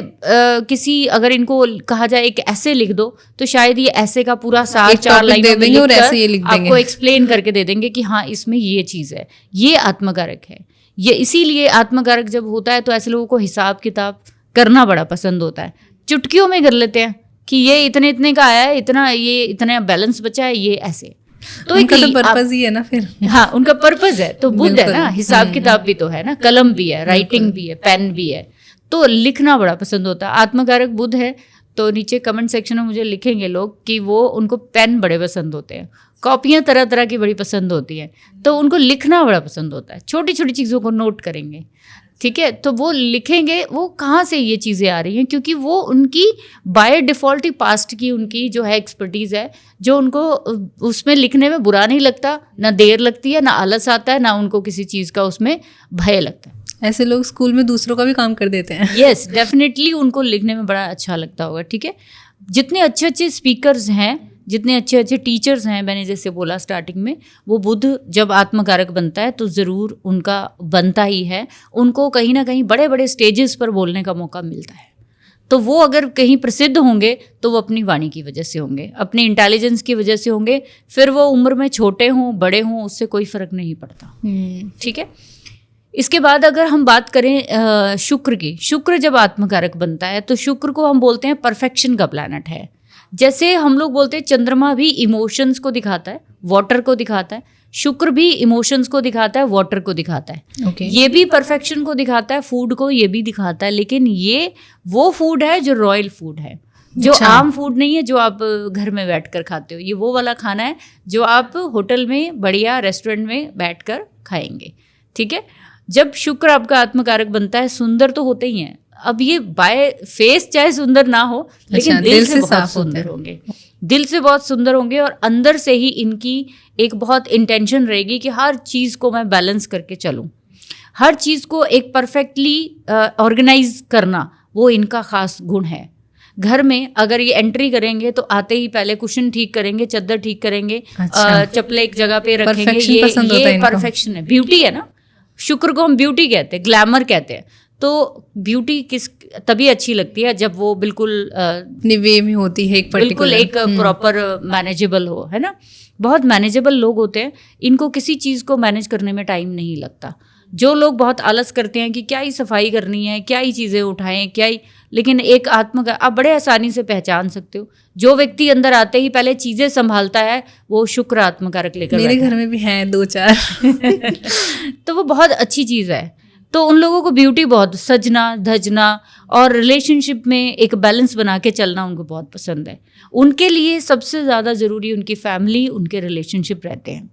[SPEAKER 1] अगर इनको कहा जाए एक ऐसे लिख दो, तो शायद ये ऐसे का पूरा सार 4 लाइनों में लिखकर आपको एक्सप्लेन करके दे देंगे कि हाँ इसमें ये चीज़ है, ये आत्मकारक है। ये इसीलिए आत्मकारक जब होता है तो ऐसे लोगों को हिसाब किताब करना बड़ा पसंद होता है, चुटकियों में कर लेते हैं कि ये इतने इतने का आया है, इतना ये इतना बैलेंस बचा है, ये ऐसे। तो
[SPEAKER 2] उनका तो पर्पस ही है ना फिर।
[SPEAKER 1] हाँ, उनका पर्पस है, तो बुध है ना, हिसाब किताब भी तो है ना, कलम भी है, राइटिंग भी है, पेन भी है, तो लिखना बड़ा पसंद होता है। आत्मकारक बुध है तो नीचे कमेंट सेक्शन में मुझे लिखेंगे लोग कि वो उनको पेन बड़े पसंद होते हैं, कॉपियाँ तरह तरह की बड़ी पसंद होती हैं, तो उनको लिखना बड़ा पसंद होता है, छोटी छोटी चीज़ों को नोट करेंगे। ठीक है, तो वो लिखेंगे, वो कहाँ से ये चीज़ें आ रही हैं, क्योंकि वो उनकी बाय डिफ़ॉल्ट ही पास्ट की उनकी जो है एक्सपर्टीज़ है, जो उनको उसमें लिखने में बुरा नहीं लगता, ना देर लगती है, ना आलस आता है, ना उनको किसी चीज़ का उसमें भय लगता है।
[SPEAKER 2] ऐसे लोग स्कूल में दूसरों का भी काम कर देते हैं।
[SPEAKER 1] यस, डेफिनेटली उनको लिखने में बड़ा अच्छा लगता होगा। ठीक है, जितने अच्छे अच्छे स्पीकर्स हैं, जितने अच्छे अच्छे टीचर्स हैं, मैंने जैसे बोला स्टार्टिंग में, वो बुध जब आत्मकारक बनता है तो ज़रूर उनका बनता ही है, उनको कहीं ना कहीं बड़े बड़े स्टेजेस पर बोलने का मौका मिलता है। तो वो अगर कहीं प्रसिद्ध होंगे तो वो अपनी वाणी की वजह से होंगे, अपनी इंटेलिजेंस की वजह से होंगे, फिर वो उम्र में छोटे हों बड़े हों उससे कोई फ़र्क नहीं पड़ता। ठीक है, इसके बाद अगर हम बात करें शुक्र की, शुक्र जब आत्मकारक बनता है तो शुक्र को हम बोलते हैं परफेक्शन का प्लैनेट है। जैसे हम लोग बोलते हैं चंद्रमा भी इमोशंस को दिखाता है, वाटर को दिखाता है, शुक्र भी इमोशंस को दिखाता है, वाटर को दिखाता है। ये भी परफेक्शन को दिखाता है, फूड को ये भी दिखाता है, लेकिन ये वो फूड है जो रॉयल फूड है, जो आम फूड नहीं है जो आप घर में बैठकर खाते हो। ये वो वाला खाना है जो आप होटल में बढ़िया रेस्टोरेंट में बैठकर खाएंगे। ठीक है, जब शुक्र आपका आत्मकारक बनता है, सुंदर तो होते ही हैं। अब ये बाय फेस चाहे सुंदर ना हो, लेकिन दिल से बहुत सुंदर होंगे, दिल से बहुत सुंदर होंगे, और अंदर से ही इनकी एक बहुत इंटेंशन रहेगी कि हर चीज़ को मैं बैलेंस करके चलूँ, हर चीज़ को एक परफेक्टली ऑर्गेनाइज करना वो इनका ख़ास गुण है। घर में अगर ये एंट्री करेंगे तो आते ही पहले कुशन ठीक करेंगे, चद्दर ठीक करेंगे, चप्पल एक जगह पे रखेंगे, ये परफेक्शन है, ब्यूटी है ना। शुक्र को हम ब्यूटी कहते हैं, ग्लैमर कहते हैं। तो ब्यूटी तभी अच्छी लगती है जब वो बिल्कुल
[SPEAKER 2] वे में होती है,
[SPEAKER 1] बिल्कुल एक प्रॉपर मैनेजेबल हो, है ना। बहुत मैनेजेबल लोग होते हैं, इनको किसी चीज़ को मैनेज करने में टाइम नहीं लगता। जो लोग बहुत आलस करते हैं कि क्या ही सफाई करनी है, क्या ही चीज़ें उठाएं, क्या ही, लेकिन एक आप बड़े आसानी से पहचान सकते हो। जो व्यक्ति अंदर आते ही पहले चीज़ें संभालता है वो शुक्र आत्मकारक लेकर,
[SPEAKER 2] मेरे घर में भी हैं 2-4
[SPEAKER 1] तो वो बहुत अच्छी चीज़ है। तो उन लोगों को ब्यूटी बहुत, सजना धजना और रिलेशनशिप में एक बैलेंस बना के चलना उनको बहुत पसंद है। उनके लिए सबसे ज़्यादा ज़रूरी उनकी फैमिली, उनके रिलेशनशिप रहते हैं।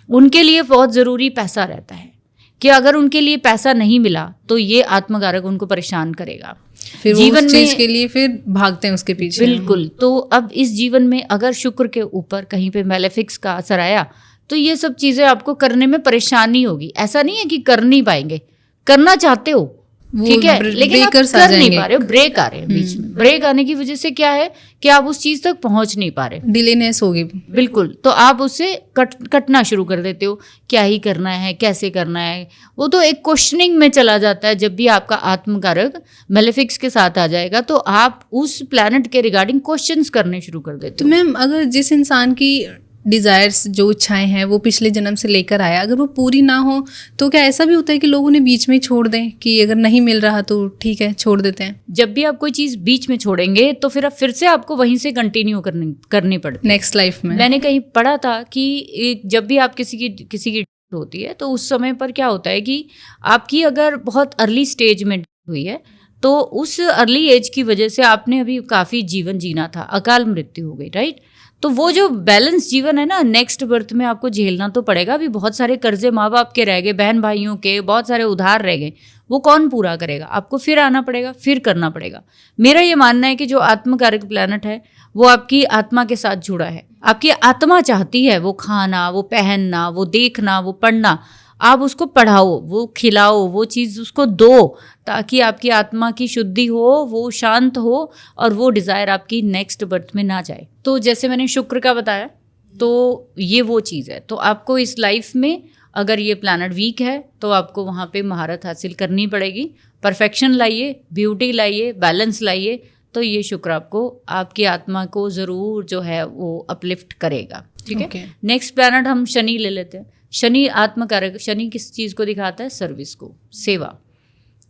[SPEAKER 1] उनके लिए बहुत ज़रूरी पैसा रहता है कि अगर उनके लिए पैसा नहीं मिला तो ये आत्मकारक उनको परेशान करेगा,
[SPEAKER 2] फिर जीवन में के लिए फिर भागते हैं उसके पीछे।
[SPEAKER 1] बिल्कुल। तो अब इस जीवन में अगर शुक्र के ऊपर कहीं पे मैलेफिक्स का असर आया तो ये सब चीज़ें आपको करने में परेशानी होगी। ऐसा नहीं है कि कर नहीं पाएंगे, करना चाहते हो, ठीक है, लेकिन आप कर नहीं पा रहे हो, ब्रेक आ रहे हैं बीच में। ब्रेक आने की वजह से क्या है कि आप उस चीज़ तक पहुंच नहीं पा रहे,
[SPEAKER 2] डिलेनेस होगी। बिल्कुल,
[SPEAKER 1] तो आप उससे कटना शुरू कर देते हो, क्या ही करना है, कैसे करना है, वो तो एक क्वेश्चनिंग में चला जाता है। जब भी आपका आत्मकारक मेलेफिक्स के साथ आ जाएगा तो आप उस प्लैनेट के रिगार्डिंग क्वेश्चंस करने शुरू कर देते हो।
[SPEAKER 2] तो मैम, अगर जिस इंसान की डिज़ायर्स, जो इच्छाएं हैं, वो पिछले जन्म से लेकर आया, अगर वो पूरी ना हो तो क्या ऐसा भी होता है कि लोग उन्हें बीच में छोड़ दें कि अगर नहीं मिल रहा तो ठीक है, छोड़ देते हैं?
[SPEAKER 1] जब भी आप कोई चीज़ बीच में छोड़ेंगे तो फिर से आपको वहीं से कंटिन्यू करनी पड़ती है
[SPEAKER 2] नेक्स्ट लाइफ में।
[SPEAKER 1] मैंने कहीं पढ़ा था कि जब भी आप किसी की होती है तो उस समय पर क्या होता है कि आपकी अगर बहुत अर्ली स्टेज में हुई है तो उस अर्ली एज की वजह से आपने अभी काफ़ी जीवन जीना था, अकाल मृत्यु हो गई, राइट। तो वो जो बैलेंस जीवन है ना, नेक्स्ट बर्थ में आपको झेलना तो पड़ेगा। अभी बहुत सारे कर्जे माँ बाप के रह गए, बहन भाइयों के बहुत सारे उधार रह गए, वो कौन पूरा करेगा? आपको फिर आना पड़ेगा, फिर करना पड़ेगा। मेरा ये मानना है कि जो आत्मकारक प्लैनेट है वो आपकी आत्मा के साथ जुड़ा है। आपकी आत्मा चाहती है वो खाना, वो पहनना, वो देखना, वो पढ़ना, आप उसको पढ़ाओ, वो खिलाओ, वो चीज़ उसको दो, ताकि आपकी आत्मा की शुद्धि हो, वो शांत हो और वो डिज़ायर आपकी नेक्स्ट बर्थ में ना जाए। तो जैसे मैंने शुक्र का बताया, तो ये वो चीज़ है। तो आपको इस लाइफ में अगर ये प्लैनेट वीक है तो आपको वहाँ पे महारत हासिल करनी पड़ेगी। परफेक्शन लाइए, ब्यूटी लाइए, बैलेंस लाइए, तो ये शुक्र आपको, आपकी आत्मा को ज़रूर जो है वो अपलिफ्ट करेगा। ठीक है। नेक्स्ट प्लैनेट हम शनि ले लेते हैं। शनि आत्मकारक, शनि किस चीज़ को दिखाता है? सर्विस को, सेवा।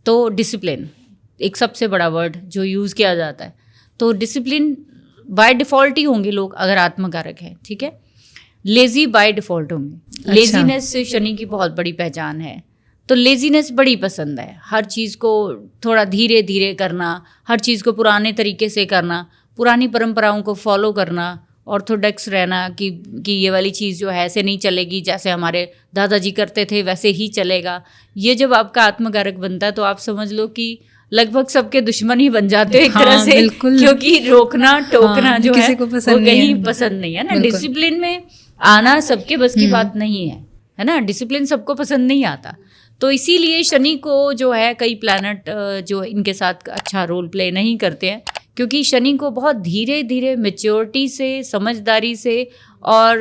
[SPEAKER 1] तो डिसिप्लिन एक सबसे बड़ा वर्ड जो यूज़ किया जाता है। तो डिसिप्लिन बाय डिफ़ॉल्ट ही होंगे लोग अगर आत्मकारक है। ठीक है। लेज़ी बाय डिफ़ॉल्ट होंगे। लेज़ीनेस से शनि की बहुत बड़ी पहचान है। तो लेज़ीनेस बड़ी पसंद है, हर चीज़ को थोड़ा धीरे धीरे करना, हर चीज़ को पुराने तरीके से करना, पुरानी परंपराओं को फॉलो करना, ऑर्थोडॉक्स रहना कि ये वाली चीज़ जो है ऐसे नहीं चलेगी, जैसे हमारे दादाजी करते थे वैसे ही चलेगा। ये जब आपका आत्मकारक बनता है तो आप समझ लो कि लगभग सबके दुश्मन ही बन जाते हो एक तरह से, क्योंकि रोकना टोकना जो है वो कहीं पसंद नहीं है ना। डिसिप्लिन में आना सबके बस की बात नहीं है ना। डिसिप्लिन सबको पसंद नहीं आता। तो इसीलिए शनि को जो है कई प्लैनेट जो इनके साथ अच्छा रोल प्ले नहीं करते हैं, क्योंकि शनि को बहुत धीरे धीरे मैच्योरिटी से, समझदारी से और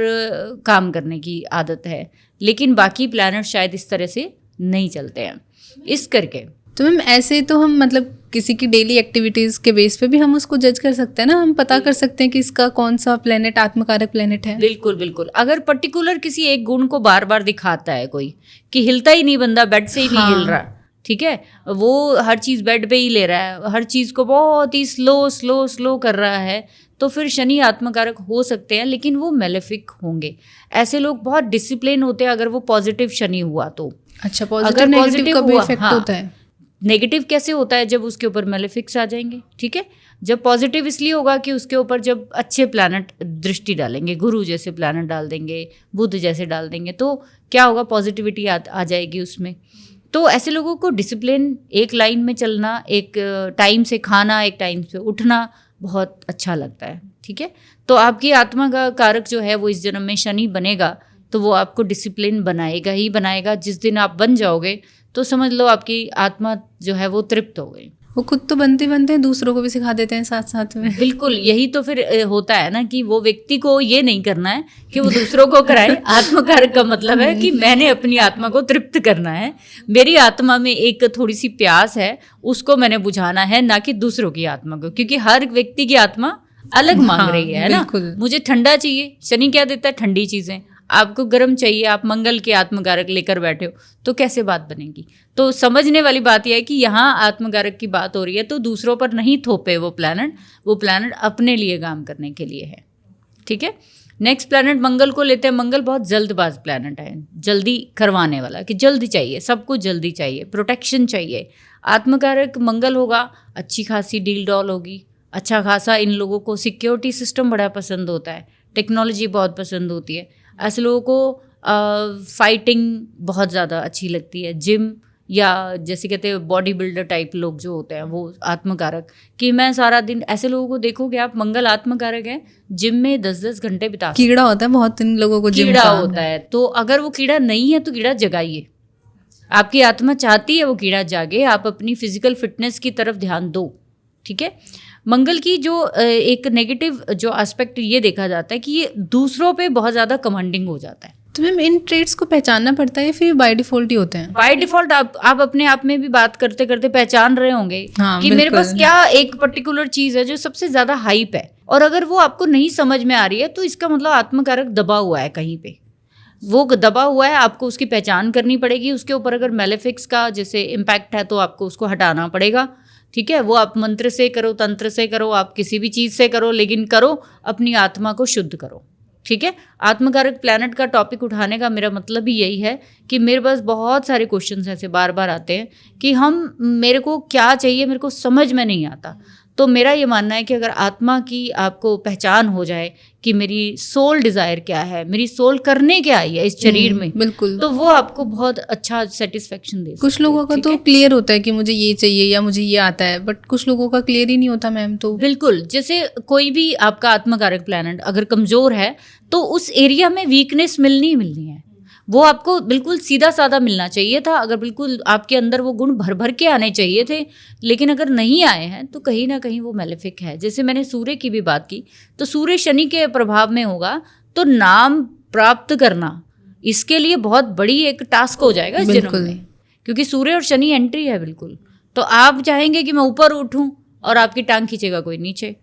[SPEAKER 1] काम करने की आदत है। लेकिन बाकी प्लैनेट शायद इस तरह से नहीं चलते हैं। इस करके
[SPEAKER 2] तो मैम ऐसे तो हम मतलब किसी की डेली एक्टिविटीज़ के बेस पे भी हम उसको जज कर सकते हैं ना, हम पता कर सकते हैं कि इसका कौन सा प्लेनेट आत्मकारक प्लेनेट है।
[SPEAKER 1] बिल्कुल बिल्कुल। अगर पर्टिकुलर किसी एक गुण को बार बार दिखाता है कोई, कि हिलता ही नहीं बंदा, बेड से ही नहीं हिल रहा, ठीक है, वो हर चीज़ बेड पे ही ले रहा है, हर चीज़ को बहुत ही स्लो कर रहा है, तो फिर शनि आत्मकारक हो सकते हैं, लेकिन वो मेलेफिक होंगे। ऐसे लोग बहुत डिसिप्लिन होते हैं अगर वो पॉजिटिव शनि हुआ तो।
[SPEAKER 2] अच्छा, पॉजिटिव नेगेटिव का भी इफेक्ट होता है।
[SPEAKER 1] नेगेटिव कैसे होता है? जब उसके ऊपर मेलेफिक्स आ जाएंगे। ठीक है। जब पॉजिटिव इसलिए होगा कि उसके ऊपर जब अच्छे प्लैनेट दृष्टि डालेंगे, गुरु जैसे प्लैनेट डाल देंगे, बुध जैसे डाल देंगे, तो क्या होगा? पॉजिटिविटी आ जाएगी उसमें। तो ऐसे लोगों को डिसिप्लिन, एक लाइन में चलना, एक टाइम से खाना, एक टाइम से उठना बहुत अच्छा लगता है। ठीक है। तो आपकी आत्मा का कारक जो है वो इस जन्म में शनि बनेगा, तो वो आपको डिसिप्लिन बनाएगा ही बनाएगा। जिस दिन आप बन जाओगे तो समझ लो आपकी आत्मा जो है वो तृप्त हो गई।
[SPEAKER 2] वो खुद तो बनते हैं, दूसरों को भी सिखा देते हैं साथ साथ में।
[SPEAKER 1] बिल्कुल, यही तो फिर होता है ना कि वो व्यक्ति को ये नहीं करना है कि वो दूसरों को कराए। आत्मकारक का मतलब है कि मैंने अपनी आत्मा को तृप्त करना है, मेरी आत्मा में एक थोड़ी सी प्यास है, उसको मैंने बुझाना है, ना कि दूसरों की आत्मा को, क्योंकि हर व्यक्ति की आत्मा अलग मांग रही है ना। मुझे ठंडा चाहिए, शनि क्या देता है? ठंडी चीजें। आपको गर्म चाहिए, आप मंगल के आत्मकारक लेकर बैठे हो, तो कैसे बात बनेगी? तो समझने वाली बात यह है कि यहाँ आत्मकारक की बात हो रही है, तो दूसरों पर नहीं थोपे वो प्लैनेट अपने लिए काम करने के लिए है। ठीक है। नेक्स्ट प्लैनेट मंगल को लेते हैं। मंगल बहुत जल्दबाज प्लैनेट है, जल्दी करवाने वाला, कि जल्दी चाहिए, सबको जल्दी चाहिए, प्रोटेक्शन चाहिए। आत्मकारक मंगल होगा, अच्छी खासी डील डॉल होगी, अच्छा खासा इन लोगों को सिक्योरिटी सिस्टम बड़ा पसंद होता है, टेक्नोलॉजी बहुत पसंद होती है। ऐसे लोगों को फाइटिंग बहुत ज़्यादा अच्छी लगती है, जिम या जैसे कहते हैं बॉडी बिल्डर टाइप लोग जो होते हैं वो आत्मकारक, कि मैं सारा दिन, ऐसे लोगों को देखोगे आप, मंगल आत्मकारक है, जिम में 10-10 घंटे बिता,
[SPEAKER 2] कीड़ा होता है बहुत इन लोगों को, जिम
[SPEAKER 1] कीड़ा होता है। तो अगर वो कीड़ा नहीं है तो कीड़ा जगाइए। आपकी आत्मा चाहती है वो कीड़ा जागे, आप अपनी फिजिकल फिटनेस की तरफ ध्यान दो। ठीक है। मंगल की जो एक नेगेटिव जो एस्पेक्ट ये देखा जाता है कि ये दूसरों पे बहुत ज़्यादा कमांडिंग हो जाता है।
[SPEAKER 2] तो मैम इन ट्रेड्स को पहचानना पड़ता है, फिर बाय डिफॉल्ट ही होते हैं?
[SPEAKER 1] बाय डिफॉल्ट आप अपने आप में भी बात करते करते पहचान रहे होंगे कि मेरे पास क्या एक पर्टिकुलर चीज़ है जो सबसे ज़्यादा हाइप है, और अगर वो आपको नहीं समझ में आ रही है तो इसका मतलब आत्मकारक दबा हुआ है कहीं पे, वो दबा हुआ है, आपको उसकी पहचान करनी पड़ेगी। उसके ऊपर अगर मेलेफिक्स का जैसे इम्पैक्ट है तो आपको उसको हटाना पड़ेगा। ठीक है। वो आप मंत्र से करो, तंत्र से करो, आप किसी भी चीज़ से करो, लेकिन करो, अपनी आत्मा को शुद्ध करो। ठीक है। आत्मकारक प्लैनेट का टॉपिक उठाने का मेरा मतलब ही यही है कि मेरे पास बहुत सारे क्वेश्चंस ऐसे बार बार आते हैं कि मेरे को क्या चाहिए, मेरे को समझ में नहीं आता। तो मेरा ये मानना है कि अगर आत्मा की आपको पहचान हो जाए कि मेरी सोल डिज़ायर क्या है, मेरी सोल करने क्या आई है इस शरीर में,
[SPEAKER 2] बिल्कुल,
[SPEAKER 1] तो वो आपको बहुत अच्छा सेटिस्फेक्शन दे सकती है।
[SPEAKER 2] कुछ लोगों का तो क्लियर होता है कि मुझे ये चाहिए या मुझे ये आता है, बट कुछ लोगों का क्लियर ही नहीं होता मैम। तो
[SPEAKER 1] बिल्कुल, जैसे कोई भी आपका आत्मकारक प्लैनेट अगर कमज़ोर है तो उस एरिया में वीकनेस मिलनी ही मिलनी है। वो आपको बिल्कुल सीधा साधा मिलना चाहिए था, अगर बिल्कुल आपके अंदर वो गुण भर भर के आने चाहिए थे, लेकिन अगर नहीं आए हैं तो कहीं ना कहीं वो मेलेफिक है। जैसे मैंने सूर्य की भी बात की, तो सूर्य शनि के प्रभाव में होगा तो नाम प्राप्त करना इसके लिए बहुत बड़ी एक टास्क हो जाएगा इस जन्म में, क्योंकि सूर्य और शनि एंट्री है बिल्कुल। तो आप चाहेंगे कि मैं ऊपर उठूं और आपकी टांग खींचेगा कोई नीचे,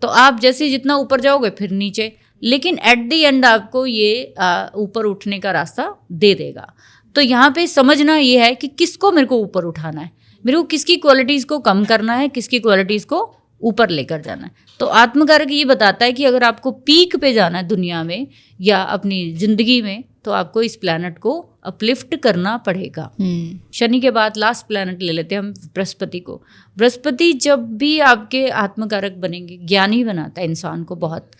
[SPEAKER 1] तो आप जैसे जितना ऊपर जाओगे फिर नीचे, लेकिन एट द एंड आपको ये ऊपर उठने का रास्ता दे देगा। तो यहाँ पे समझना ये है कि किसको मेरे को ऊपर उठाना है, मेरे को किसकी क्वालिटीज़ को कम करना है, किसकी क्वालिटीज़ को ऊपर लेकर जाना है। तो आत्मकारक ये बताता है कि अगर आपको पीक पे जाना है दुनिया में या अपनी ज़िंदगी में, तो आपको इस प्लैनेट को अपलिफ्ट करना पड़ेगा। शनि के बाद लास्ट प्लैनेट ले लेते हैं हम बृहस्पति को। बृहस्पति जब भी आपके आत्मकारक बनेंगे, ज्ञानी बनाता है इंसान को, बहुत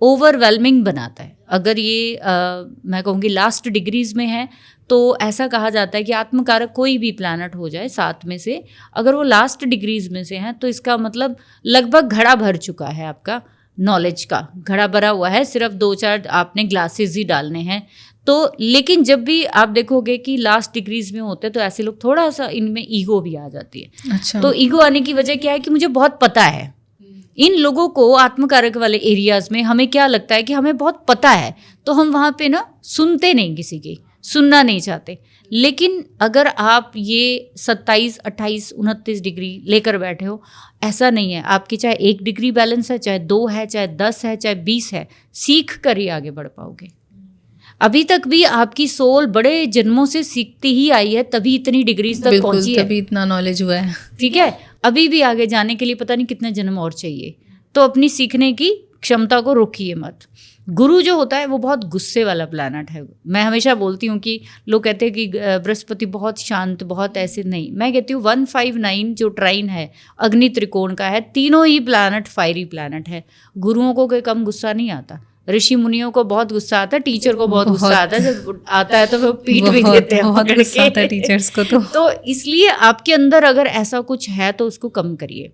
[SPEAKER 1] ओवरवेलमिंग बनाता है। अगर ये मैं कहूँगी लास्ट डिग्रीज में है तो ऐसा कहा जाता है कि आत्मकारक कोई भी प्लैनेट हो जाए 7 में से, अगर वो लास्ट डिग्रीज में से हैं तो इसका मतलब लगभग घड़ा भर चुका है, आपका नॉलेज का घड़ा भरा हुआ है, सिर्फ 2-4 आपने ग्लासेस ही डालने हैं। तो लेकिन जब भी आप देखोगे कि लास्ट डिग्रीज में होते हैं तो ऐसे लोग थोड़ा सा इनमें ईगो भी आ जाती है।
[SPEAKER 2] अच्छा।
[SPEAKER 1] तो ईगो आने की वजह क्या है कि मुझे बहुत पता है। इन लोगों को आत्मकारक वाले एरियाज में हमें क्या लगता है कि हमें बहुत पता है, तो हम वहाँ पे ना सुनते नहीं, किसी की सुनना नहीं चाहते। लेकिन अगर आप ये 27, 28, 29 डिग्री लेकर बैठे हो, ऐसा नहीं है, आपकी चाहे 1 डिग्री बैलेंस है, चाहे 2 है, चाहे 10 है, चाहे 20 है, सीख कर ही आगे बढ़ पाओगे। अभी तक भी आपकी सोल बड़े जन्मों से सीखती ही आई है, तभी इतनी डिग्रीज तक पहुंची है,
[SPEAKER 2] तभी इतना नॉलेज हुआ है।
[SPEAKER 1] ठीक है, अभी भी आगे जाने के लिए पता नहीं कितने जन्म और चाहिए। तो अपनी सीखने की क्षमता को रोकिए मत। गुरु जो होता है वो बहुत गुस्से वाला प्लैनेट है। मैं हमेशा बोलती हूँ कि लोग कहते हैं कि बृहस्पति बहुत शांत, बहुत ऐसे, नहीं, मैं कहती हूँ 159 जो ट्राइन है अग्नि त्रिकोण का है, तीनों ही प्लैनेट फायरी प्लैनेट है। गुरुओं को कोई कम गुस्सा नहीं आता, ऋषि मुनियों को बहुत गुस्सा आता है, टीचर को बहुत गुस्सा आता है, जब आता है तो वो पीट भी देते हैं,
[SPEAKER 2] बहुत गुस्सा आता है टीचर्स को।
[SPEAKER 1] तो इसलिए आपके अंदर अगर ऐसा कुछ है तो उसको कम करिए,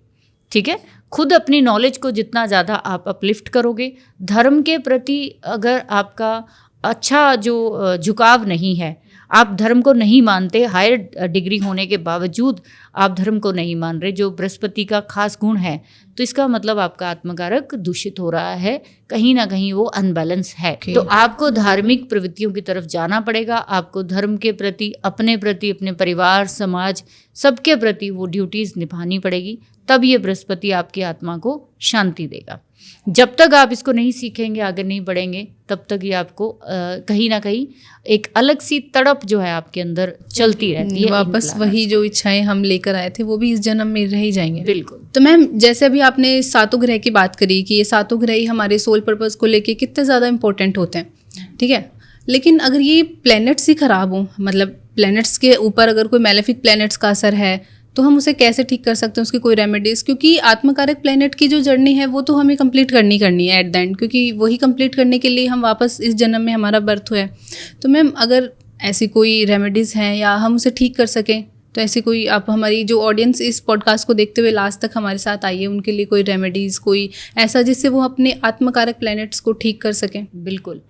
[SPEAKER 1] ठीक है। खुद अपनी नॉलेज को जितना ज़्यादा आप अपलिफ्ट करोगे, धर्म के प्रति अगर आपका अच्छा जो झुकाव नहीं है, आप धर्म को नहीं मानते, हायर डिग्री होने के बावजूद आप धर्म को नहीं मान रहे, जो बृहस्पति का खास गुण है, तो इसका मतलब आपका आत्मकारक दूषित हो रहा है, कहीं ना कहीं वो अनबैलेंस है। तो आपको धार्मिक प्रवृत्तियों की तरफ जाना पड़ेगा। आपको धर्म के प्रति, अपने परिवार, समाज, सबके प्रति वो ड्यूटीज़ निभानी पड़ेगी, तब ये बृहस्पति आपकी आत्मा को शांति देगा। जब तक आप इसको नहीं सीखेंगे, आगे नहीं बढ़ेंगे, तब तक ये आपको कहीं ना कहीं एक अलग सी तड़प जो है आपके अंदर चलती रहती है।
[SPEAKER 2] वापस वही जो इच्छाएं हम लेकर आए थे वो भी इस जन्म में रह ही जाएंगे।
[SPEAKER 1] बिल्कुल।
[SPEAKER 2] तो मैम, जैसे अभी आपने 7 ग्रह की बात करी कि ये 7 ग्रह ही हमारे सोल पर्पस को लेके कितने ज़्यादा इंपॉर्टेंट होते हैं, ठीक है। लेकिन अगर ये प्लैनेट्स ही ख़राब हों, मतलब प्लैनेट्स के ऊपर अगर कोई मैलेफिक प्लैनेट्स का असर है, तो हम उसे कैसे ठीक कर सकते हैं, उसकी कोई रेमेडीज़? क्योंकि आत्मकारक प्लैनेट की जो जर्नी है वो तो हमें कंप्लीट करनी है एट द एंड, क्योंकि वही कंप्लीट करने के लिए हम वापस इस जन्म में हमारा बर्थ हुआ है। तो मैम, अगर ऐसी कोई रेमेडीज़ हैं या हम उसे ठीक कर सकें, तो ऐसी कोई आप हमारी जो ऑडियंस इस पॉडकास्ट को देखते हुए लास्ट तक हमारे साथ आई है, उनके लिए कोई रेमेडीज़, कोई ऐसा जिससे वो अपने आत्मकारक प्लैनेट्स को ठीक कर सकें?
[SPEAKER 1] बिल्कुल,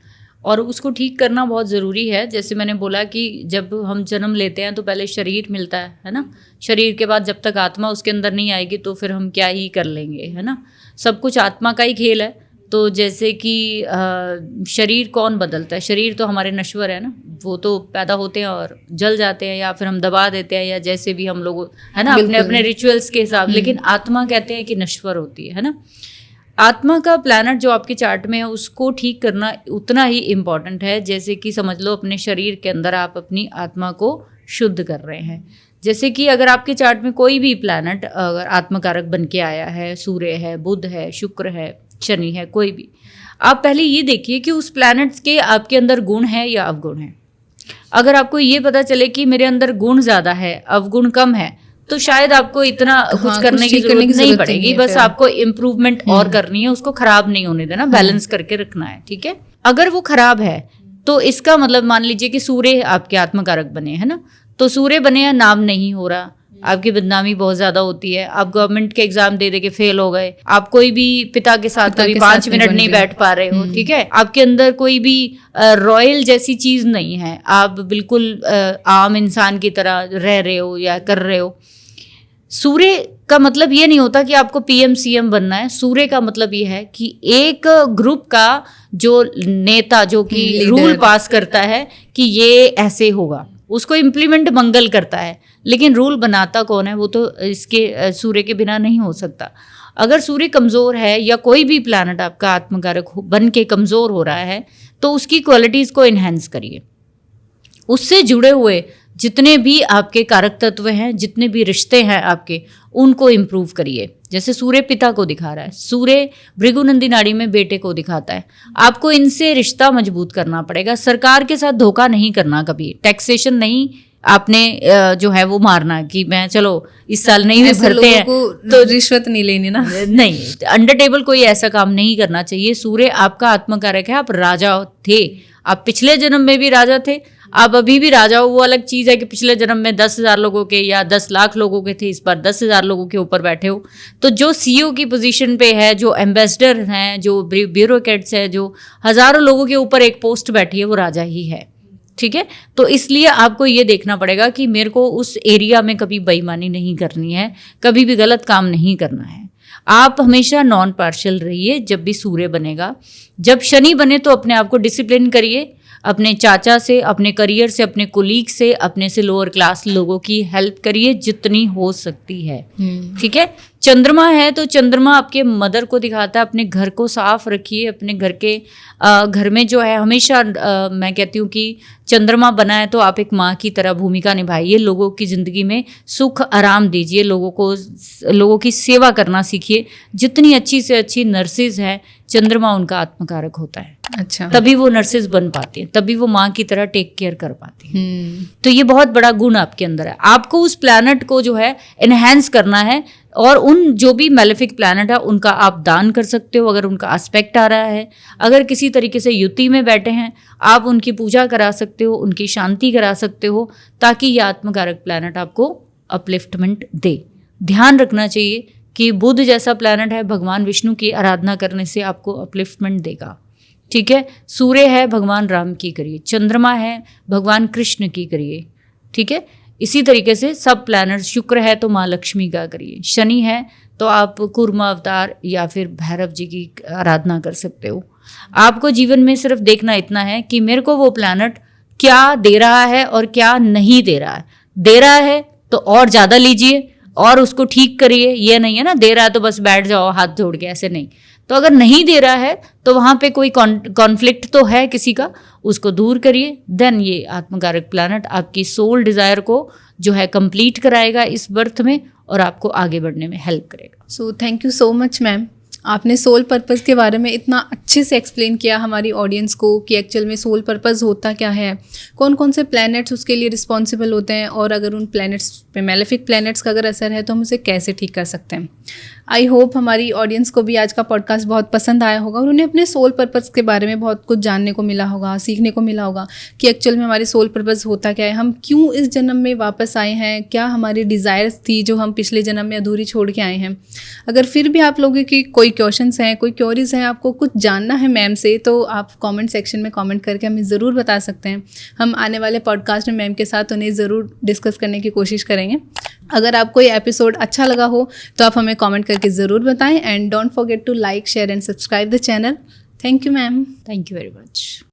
[SPEAKER 1] और उसको ठीक करना बहुत ज़रूरी है। जैसे मैंने बोला कि जब हम जन्म लेते हैं तो पहले शरीर मिलता है ना, शरीर के बाद जब तक आत्मा उसके अंदर नहीं आएगी तो फिर हम क्या ही कर लेंगे, है ना। सब कुछ आत्मा का ही खेल है। तो जैसे कि शरीर कौन बदलता है? शरीर तो हमारे नश्वर है ना, वो तो पैदा होते हैं और जल जाते हैं, या फिर हम दबा देते हैं, या जैसे भी हम लोग, है ना, अपने अपने रिचुअल्स के हिसाब। लेकिन आत्मा कहते हैं कि नश्वर होती है ना। आत्मा का प्लैनेट जो आपके चार्ट में है उसको ठीक करना उतना ही इम्पॉर्टेंट है, जैसे कि समझ लो अपने शरीर के अंदर आप अपनी आत्मा को शुद्ध कर रहे हैं। जैसे कि अगर आपके चार्ट में कोई भी प्लैनेट अगर आत्मकारक बन के आया है, सूर्य है, बुध है, शुक्र है, शनि है, कोई भी, आप पहले ये देखिए कि उस प्लैनेट्स के आपके अंदर गुण है या अवगुण है। अगर आपको ये पता चले कि मेरे अंदर गुण ज़्यादा है, अवगुण कम है, तो शायद आपको इतना कुछ करने की जरूरत नहीं पड़ेगी, बस आपको इम्प्रूवमेंट और करनी है, उसको खराब नहीं होने देना, बैलेंस करके रखना है, ठीक है। अगर वो खराब है तो इसका मतलब मान लीजिए कि सूर्य आपके आत्मकारक बने, है ना, तो सूर्य बने या नाम नहीं हो रहा, आपकी बदनामी बहुत ज्यादा होती है, आप गवर्नमेंट के एग्जाम दे के फेल हो गए, आप कोई भी पिता के साथ कभी 5 मिनट नहीं बैठ पा रहे हो, ठीक है, आपके अंदर कोई भी रॉयल जैसी चीज नहीं है, आप बिल्कुल आम इंसान की तरह रह रहे हो या कर रहे हो। सूर्य का मतलब ये नहीं होता कि आपको पीएम सीएम बनना है। सूर्य का मतलब ये है कि एक ग्रुप का जो नेता, जो कि रूल पास करता है कि ये ऐसे होगा, उसको इम्प्लीमेंट मंगल करता है, लेकिन रूल बनाता कौन है, वो तो इसके सूर्य के बिना नहीं हो सकता। अगर सूर्य कमज़ोर है या कोई भी प्लैनेट आपका आत्मकारक बन के कमज़ोर हो रहा है, तो उसकी क्वालिटीज़ को इन्हेंस करिए, उससे जुड़े हुए जितने भी आपके कारक तत्व हैं, जितने भी रिश्ते हैं आपके, उनको इम्प्रूव करिए। जैसे सूर्य पिता को दिखा रहा है, सूर्य भृगुनंदी नाड़ी में बेटे को दिखाता है, आपको इनसे रिश्ता मजबूत करना पड़ेगा। सरकार के साथ धोखा नहीं करना, कभी टैक्सेशन नहीं आपने जो है वो मारना कि मैं चलो इस साल नहीं भी भरते हैं
[SPEAKER 2] तो रिश्वत नहीं लेनी ना,
[SPEAKER 1] नहीं, अंडर टेबल कोई ऐसा काम नहीं करना चाहिए। सूर्य आपका आत्मकारक है, आप राजा थे, आप पिछले जन्म में भी राजा थे, आप अभी भी राजा हो। वो अलग चीज़ है कि पिछले जन्म में 10,000 लोगों के या 10 लाख लोगों के थे, इस बार 10,000 लोगों के ऊपर बैठे हो। तो जो सीईओ की पोजीशन पे है, जो एम्बेसडर हैं, जो ब्यूरोक्रेट्स है, जो हज़ारों लोगों के ऊपर एक पोस्ट बैठी है, वो राजा ही है, ठीक है। तो इसलिए आपको ये देखना पड़ेगा कि मेरे को उस एरिया में कभी बेईमानी नहीं करनी है, कभी भी गलत काम नहीं करना है। आप हमेशा नॉन पार्शियल रहिए जब भी सूर्य बनेगा। जब शनि बने तो अपने आप को डिसिप्लिन करिए, अपने चाचा से, अपने करियर से, अपने कोलीग से, अपने से लोअर क्लास लोगों की हेल्प करिए जितनी हो सकती है, ठीक है। चंद्रमा है तो चंद्रमा आपके मदर को दिखाता है, अपने घर को साफ रखिए, अपने घर में जो है हमेशा मैं कहती हूँ कि चंद्रमा बना है तो आप एक माँ की तरह भूमिका निभाइए, लोगों की ज़िंदगी में सुख आराम दीजिए, लोगों की सेवा करना सीखिए। जितनी अच्छी से अच्छी नर्सेज हैं, चंद्रमा उनका आत्मकारक होता है,
[SPEAKER 2] अच्छा,
[SPEAKER 1] तभी वो नर्सेज बन पाती हैं, तभी वो माँ की तरह टेक केयर कर पाती हैं। तो ये बहुत बड़ा गुण आपके अंदर है। आपको उस प्लैनेट को जो है एनहेंस करना है, और उन जो भी मैलेफिक प्लैनेट है उनका आप दान कर सकते हो। अगर उनका एस्पेक्ट आ रहा है, अगर किसी तरीके से युति में बैठे हैं, आप उनकी पूजा करा सकते हो, उनकी शांति करा सकते हो, ताकि ये आत्मकारक प्लैनेट आपको अपलिफ्टमेंट दे। ध्यान रखना चाहिए कि बुध जैसा प्लैनेट है, भगवान विष्णु की आराधना करने से आपको अपलिफ्टमेंट देगा, ठीक है। सूर्य है, भगवान राम की करिए। चंद्रमा है, भगवान कृष्ण की करिए, ठीक है। इसी तरीके से सब प्लैनेट, शुक्र है तो माँ लक्ष्मी का करिए, शनि है तो आप कूर्मा अवतार या फिर भैरव जी की आराधना कर सकते हो। आपको जीवन में सिर्फ देखना इतना है कि मेरे को वो प्लैनेट क्या दे रहा है और क्या नहीं दे रहा है। दे रहा है तो और ज़्यादा लीजिए और उसको ठीक करिए, ये नहीं है ना दे रहा है तो बस बैठ जाओ हाथ जोड़ के, ऐसे नहीं। तो अगर नहीं दे रहा है तो वहाँ पे कोई कॉन्फ्लिक्ट तो है किसी का, उसको दूर करिए। देन ये आत्मकारक प्लैनेट आपकी सोल डिज़ायर को जो है कंप्लीट कराएगा इस बर्थ में, और आपको आगे बढ़ने में हेल्प करेगा।
[SPEAKER 2] So thank you so much ma'am, आपने सोल पर्पस के बारे में इतना अच्छे से एक्सप्लेन किया हमारी ऑडियंस को कि एक्चुअल में सोल पर्पस होता क्या है, कौन कौन से प्लैनेट्स उसके लिए रिस्पॉन्सिबल होते हैं, और अगर उन प्लैनेट्स पे मैलेफिक प्लैनेट्स का अगर असर है तो हम उसे कैसे ठीक कर सकते हैं। आई होप हमारी ऑडियंस को भी आज का पॉडकास्ट बहुत पसंद आया होगा और उन्हें अपने सोल पर्पस के बारे में बहुत कुछ जानने को मिला होगा, सीखने को मिला होगा कि एक्चुअल में हमारे सोल पर्पस होता क्या है, हम क्यों इस जन्म में वापस आए हैं, क्या हमारी डिज़ायर्स थी जो हम पिछले जन्म में अधूरी छोड़ के आए हैं। अगर फिर भी आप लोगों की कोई क्वेश्चंस हैं, कोई क्वेरीज हैं, आपको कुछ जानना है मैम से, तो आप कमेंट सेक्शन में कमेंट करके हमें ज़रूर बता सकते हैं। हम आने वाले पॉडकास्ट में मैम के साथ उन्हें ज़रूर डिस्कस करने की कोशिश करेंगे। अगर आपको ये एपिसोड अच्छा लगा हो तो आप हमें कमेंट करके ज़रूर बताएं, and don't forget to like, share and subscribe the channel. Thank you ma'am.
[SPEAKER 1] Thank you very much.